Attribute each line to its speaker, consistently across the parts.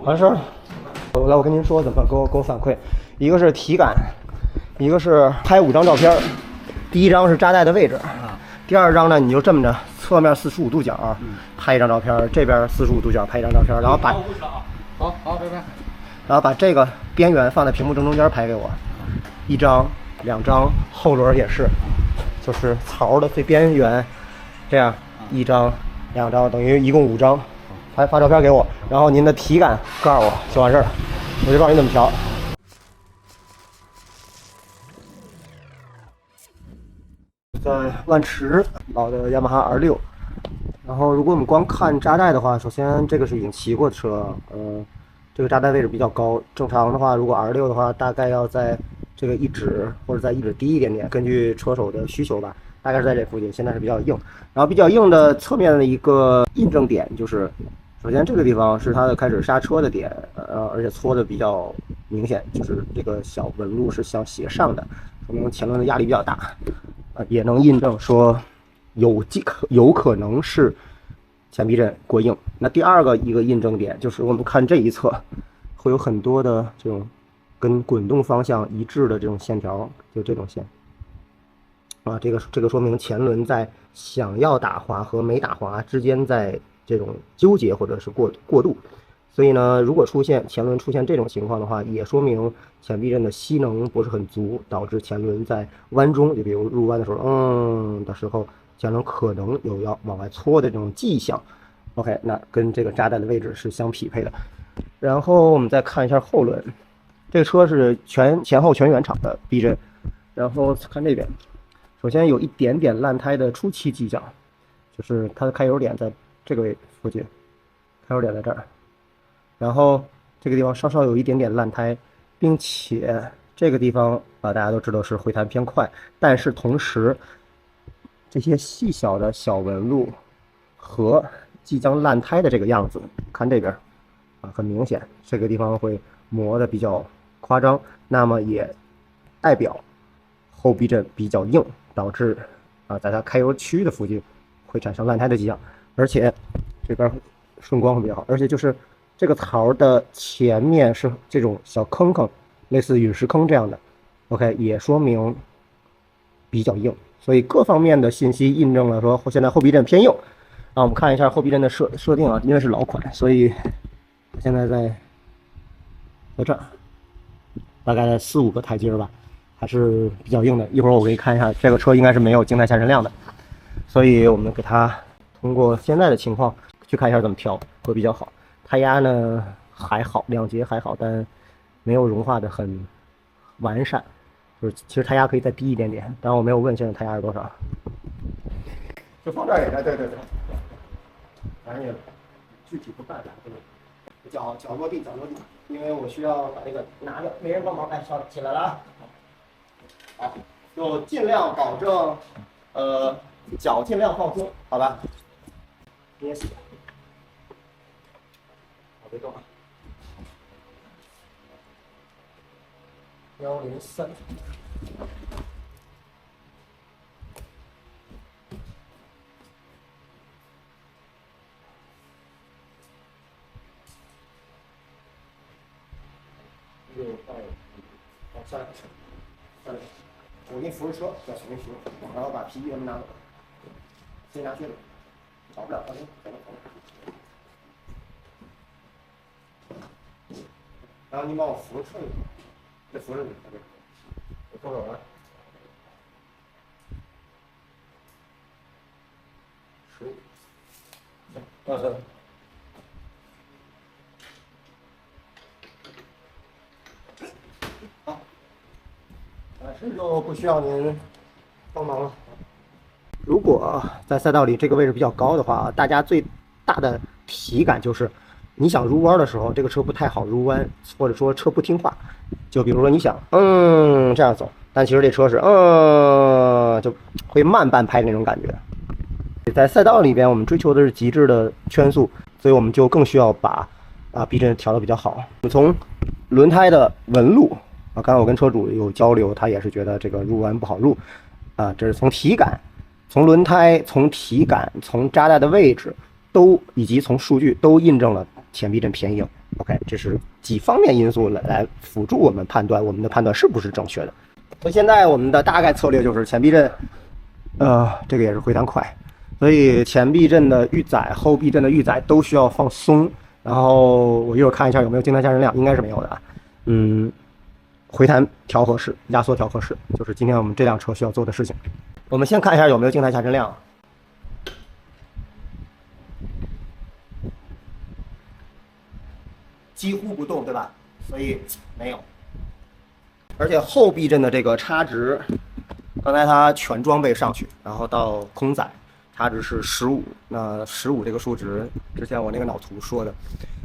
Speaker 1: 完事儿了。来，我跟您说怎么给我反馈，一个是体感，一个是拍5张照片。第一张是扎带的位置，第二张呢你就这么着，侧面45度角拍一张照片，这边45度角拍一张照片，然后把
Speaker 2: 好，这边，
Speaker 1: 然后把这个边缘放在屏幕正中间拍给我，1张、2张，后轮也是，就是槽的最边缘，这样1张、2张，等于一共5张，发照片给我，然后您的体感告诉我就完事儿了，我就告诉你怎么调。在万驰老的雅马哈 R6， 然后如果我们光看扎带的话，首先这个是已经骑过的车，这个扎带位置比较高，正常的话，如果 R6 的话，大概要在这个1指或者在1指低一点点，根据车手的需求吧，大概是在这附近。现在是比较硬，然后比较硬的侧面的一个印证点就是，首先这个地方是它的开始刹车的点，而且搓的比较明显，就是这个小纹路是向斜上的，说明前轮的压力比较大。也能印证说有可能是前避震过硬。那第二个一个印证点就是我们看这一侧会有很多的这种跟滚动方向一致的这种线条，就这种线这个说明前轮在想要打滑和没打滑之间在这种纠结或者是过渡。所以呢，如果前轮出现这种情况的话，也说明前避震的吸能不是很足，导致前轮在弯中，就比如入弯的时候，前轮可能有要往外搓的这种迹象。OK， 那跟这个扎带的位置是相匹配的。然后我们再看一下后轮，这个车是前后全原厂的避震。然后看这边，首先有一点点烂胎的初期迹象，就是它的开油点在这个位附近，开油点在这儿。然后这个地方稍稍有一点点烂胎，并且这个地方大家都知道是回弹偏快，但是同时这些细小的小纹路和即将烂胎的这个样子，看这边很明显，这个地方会磨得比较夸张，那么也代表后避震比较硬，导致在它开油区的附近会产生烂胎的迹象，而且这边顺光会比较好，而且就是这个槽的前面是这种小坑坑，类似陨石坑这样的 ，OK， 也说明比较硬，所以各方面的信息印证了说现在后避震偏硬。我们看一下后避震的设定因为是老款，所以现在在这儿，大概4、5个台阶吧，还是比较硬的。一会儿我给你看一下，这个车应该是没有静态下沉量的，所以我们给它通过现在的情况去看一下怎么调会比较好。胎压呢还好，2节还好，但没有融化的很完善，就是其实胎压可以再低一点点，当然我没有问现在胎压是多少。就放这儿也对，反正也具体不办法，脚落地，因为我需要把这个拿掉，没人帮忙，起来了啊！好，就尽量保证脚尽量放松，好吧？捏死。别动啊！103。6、2、3，我给你扶着车，叫小明扶，然后把皮衣什么拿走，先拿靴子，找不了，放心，走。然后你帮我扶着车，再扶着你，我松手了。15，行，好，这就不需要您帮忙了。如果在赛道里这个位置比较高的话，大家最大的体感就是。你想入弯的时候，这个车不太好入弯，或者说车不听话。就比如说你想这样走，但其实这车是就会慢半拍那种感觉。在赛道里边，我们追求的是极致的圈速，所以我们就更需要把避震调得比较好。从轮胎的纹路刚才我跟车主有交流，他也是觉得这个入弯不好入这是从体感、从轮胎、从体感、从扎带的位置以及从数据都印证了前避震偏硬。OK， 这是几方面因素来辅助我们判断我们的判断是不是正确的。所以现在我们的大概策略就是前避震，这个也是回弹快，所以前避震的预载、后避震的预载都需要放松。然后我一会儿看一下有没有静态下沉量，应该是没有的啊。回弹调合适，压缩调合适，就是今天我们这辆车需要做的事情。我们先看一下有没有静态下沉量。几乎不动，对吧？所以没有。而且后避震的这个差值，刚才它全装备上去，然后到空载，差值是15。那15这个数值，之前我那个脑图说的，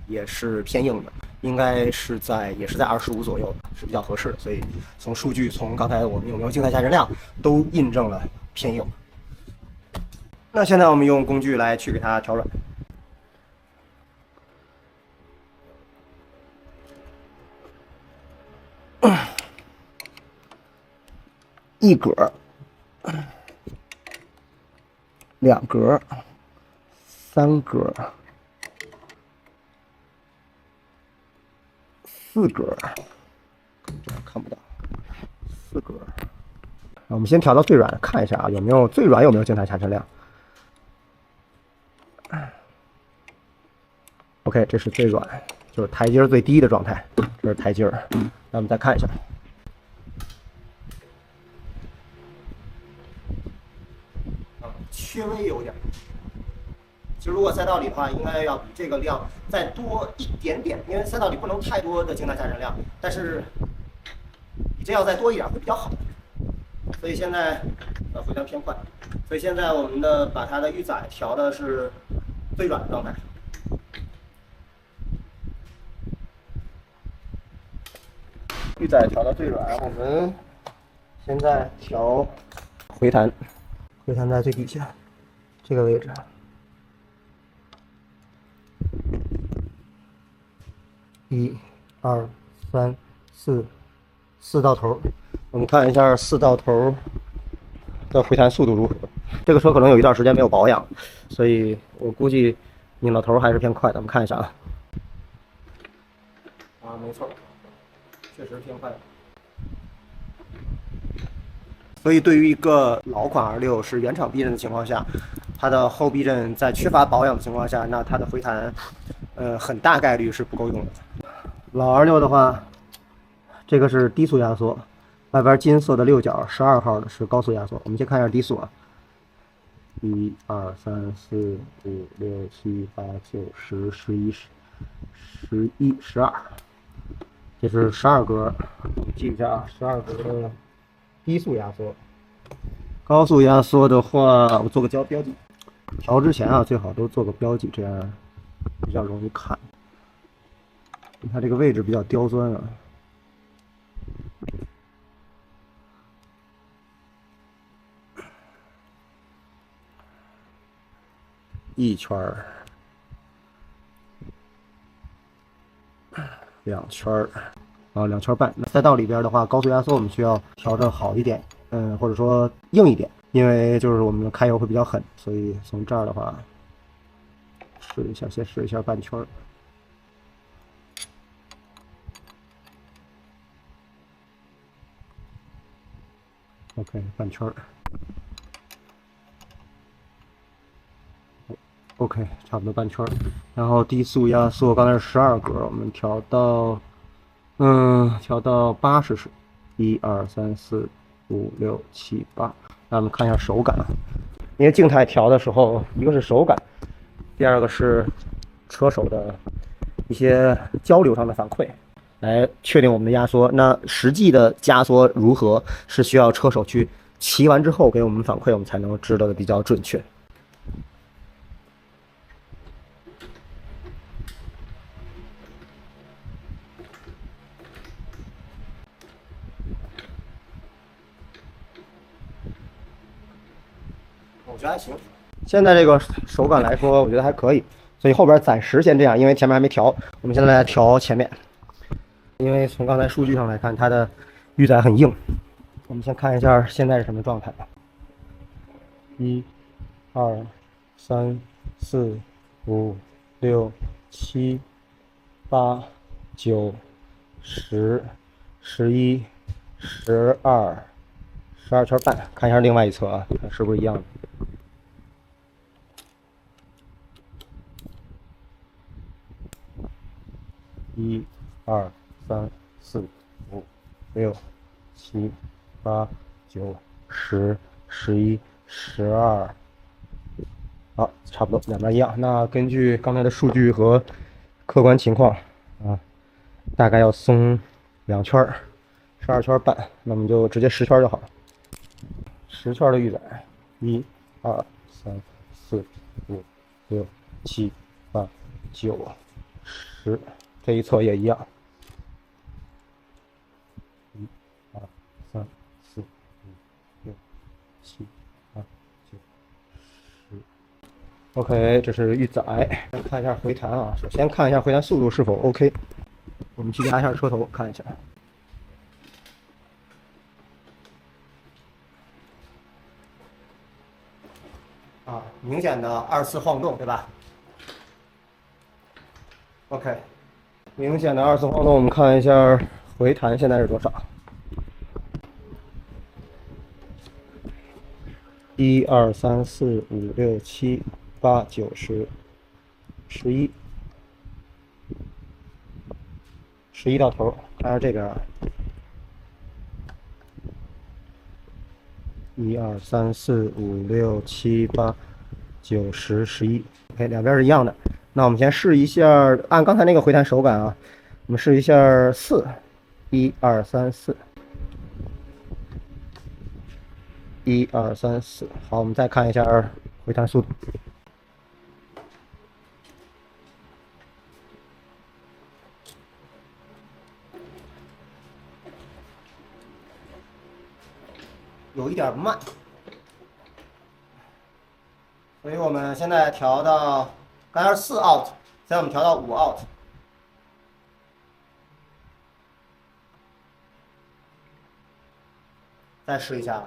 Speaker 1: 也是偏硬的，应该也是在25左右，是比较合适的。所以从数据，从刚才我们有没有静态下沉量，都印证了偏硬。那现在我们用工具来去给它调软。一格、两格、三格、四格，看不到，四格。我们先调到最软，看一下啊，有没有最软有没有静态下沉量。OK， 这是最软，就是台阶最低的状态，这是台阶。那我们再看一下。稍微有点，其实如果赛道里的话，应该要比这个量再多一点点，因为赛道里不能太多的静态下沉量，但是比这要再多一点会比较好。所以现在回弹偏快，所以现在我们把它的预载调的是最软的状态。预载调到最软，我们现在调回弹，回弹在最底下。这个位置，1、2、3、4到头。我们看一下4到头的回弹速度如何。这个车可能有一段时间没有保养，所以我估计拧到头还是偏快的。我们看一下啊，没错，确实偏快的。所以对于一个老款26是原厂避震的情况下，它的后避震在缺乏保养的情况下，那它的回弹，很大概率是不够用的。老26的话，这个是低速压缩，外边金色的六角12号的是高速压缩。我们先看一下低速啊，1、2、3、4、5、6、7、8、9、10、11、11、12，这是12格，我们记一下啊，12格的低速压缩。高速压缩的话，我做个标记。调之前啊，最好都做个标记，这样比较容易看。它这个位置比较刁钻啊。1圈儿，2圈儿，然后2圈半。赛道里边的话，高速压缩我们需要调整好一点，或者说硬一点，因为就是我们开油会比较狠，所以从这儿的话，先试一下半圈儿。OK， 半圈儿。OK， 差不多半圈儿。然后低速压缩刚才是12格，我们调到8试试。1、2、3、4、5、6、7、8。那我们看一下手感啊，因为静态调的时候，一个是手感，第二个是车手的一些交流上的反馈，来确定我们的压缩。那实际的压缩如何，是需要车手去骑完之后给我们反馈，我们才能知道的比较准确。我觉得还行，现在这个手感来说，我觉得还可以，所以后边暂时先这样，因为前面还没调。我们现在来调前面，因为从刚才数据上来看，它的预载很硬。我们先看一下现在是什么状态。1、2、3、4、5、6、7、8、9、10、11、12圈半。看一下另外一侧啊，看是不是一样的。1、2、3、4、5、6、7、8、9、10、11、12。好，差不多两边一样。那根据刚才的数据和客观情况啊，大概要松2圈，12圈半，那么就直接10圈就好了。10圈的预载，1、2、3、4、5、6、7、8、9、10，这一侧也一样。1、2、3、4、5、6、7、8、9、10。OK， 这是预载。看一下回弹啊，首先看一下回弹速度是否 OK。我们去压一下车头，看一下。啊，明显的2次晃动，对吧 ？OK， 明显的2次晃动，我们看一下回弹现在是多少？1、2、3、4、5、6、7、8、9、10、11到头，看下这边啊。1、2、3、4、5、6、7、8、9、10、11。OK， 两边是一样的。那我们先试一下，按刚才那个回弹手感啊，我们试一下4。1、2、3、4。1、2、3、4。好，我们再看一下回弹速度。有一点慢，所以我们现在调到，刚才是4 out， 现在我们调到5 out。再试一下。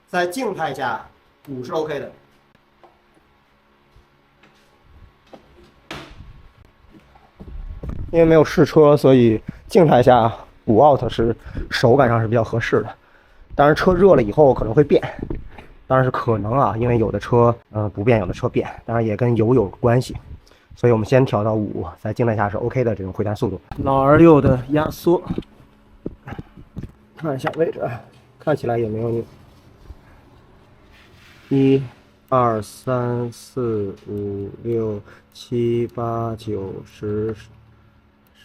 Speaker 1: 在静态下，5是 OK 的。因为没有试车，所以静态下5 out 是手感上是比较合适的。当然车热了以后可能会变，当然是可能啊，因为有的车不变，有的车变，当然也跟油有关系。所以我们先调到5，在静态下是 OK 的这种回弹速度。老 R6 的压缩，看一下位置，看起来也没有你。1、2、3、4、5、6、7、8、9、10、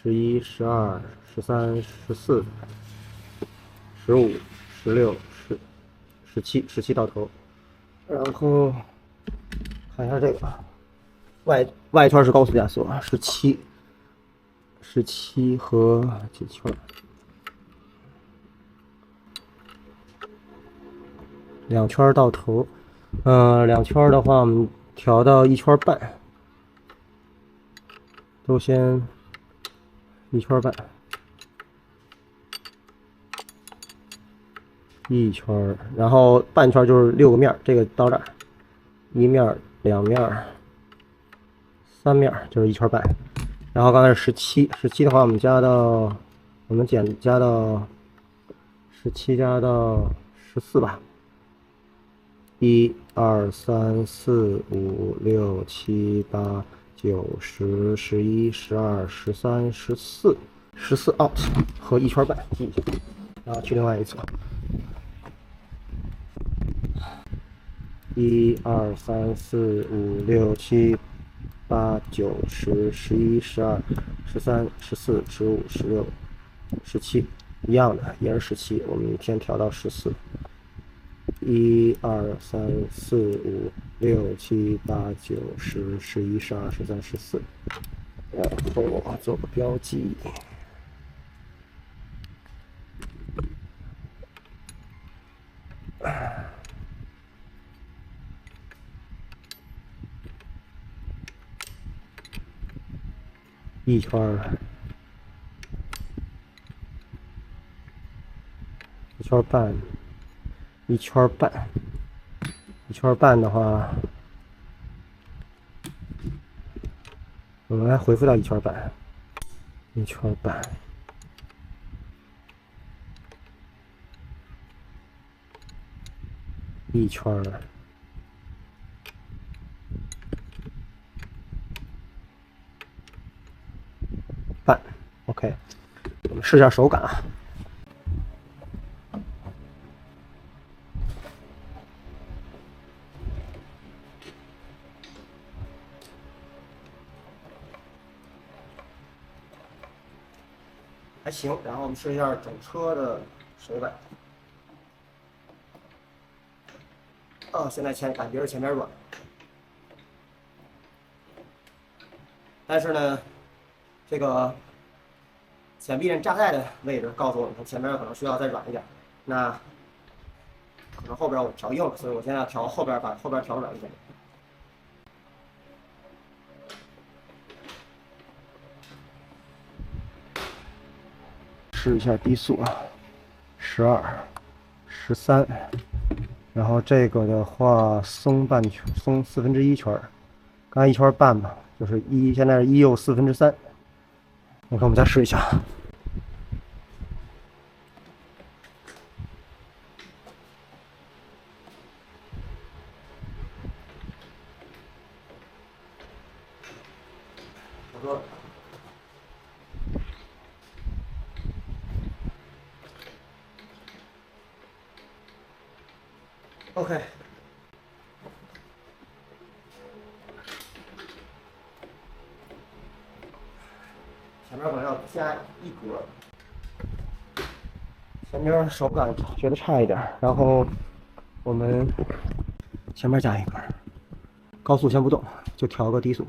Speaker 1: 11、12、13、14、15、16、17到头。然后看一下这个外圈是高速压缩，17和几圈？2圈到头。2圈的话，我们调到1圈半，都先1圈半，1圈，然后半圈就是6个面，这个到这儿，1面、2面、3面就是1圈半。然后刚才是17的话，我们加到17加到14吧。1、2、3、4、5、6、7、8、9、10、11、12、13、14 out 和1圈半记一下，然后去另外一侧。1、2、3、4、5、6、7、8、9、10、11、12、13、14、15、16、17，一样的，也是17，我们先调到14。1、2、3、4、5、6、7、8、9、10、11、12、13、14，然后做个标记。1圈1圈半1圈半，1圈半的话，我们来回复到1圈半，1圈半。1圈半 ，OK， 我们试一下手感啊。还行，然后我们试一下整车的手感。现在感觉是前面软，但是呢，这个前避震扎带的位置告诉我们，前面可能需要再软一点。那可能后边我调硬了，所以我现在要调后边，把后边调软一点。试一下低速啊，12、13。然后这个的话松半圈，松1/4圈，刚才1圈半吧，就是现在是1又3/4。我看我们再试一下。我说。OK， 前面可能要加一格，前面手感觉得差一点，然后我们前面加一格，高速先不动，就调个低速。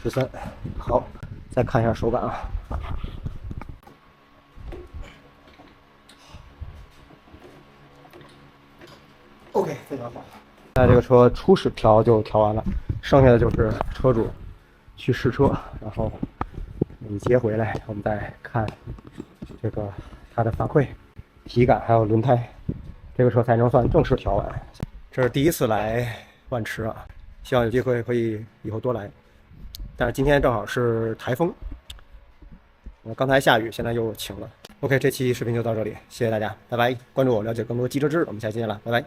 Speaker 1: 13，好，再看一下手感啊。OK， 非常好。现在这个车初始调就调完了，剩下的就是车主去试车，然后你接回来，我们再看这个它的反馈、体感还有轮胎，这个车才能算正式调完。这是第一次来万驰啊，希望有机会可以以后多来。但是今天正好是台风，刚才下雨，现在又晴了。OK， 这期视频就到这里，谢谢大家，拜拜！关注我，了解更多机车知识，我们下期见了，拜拜。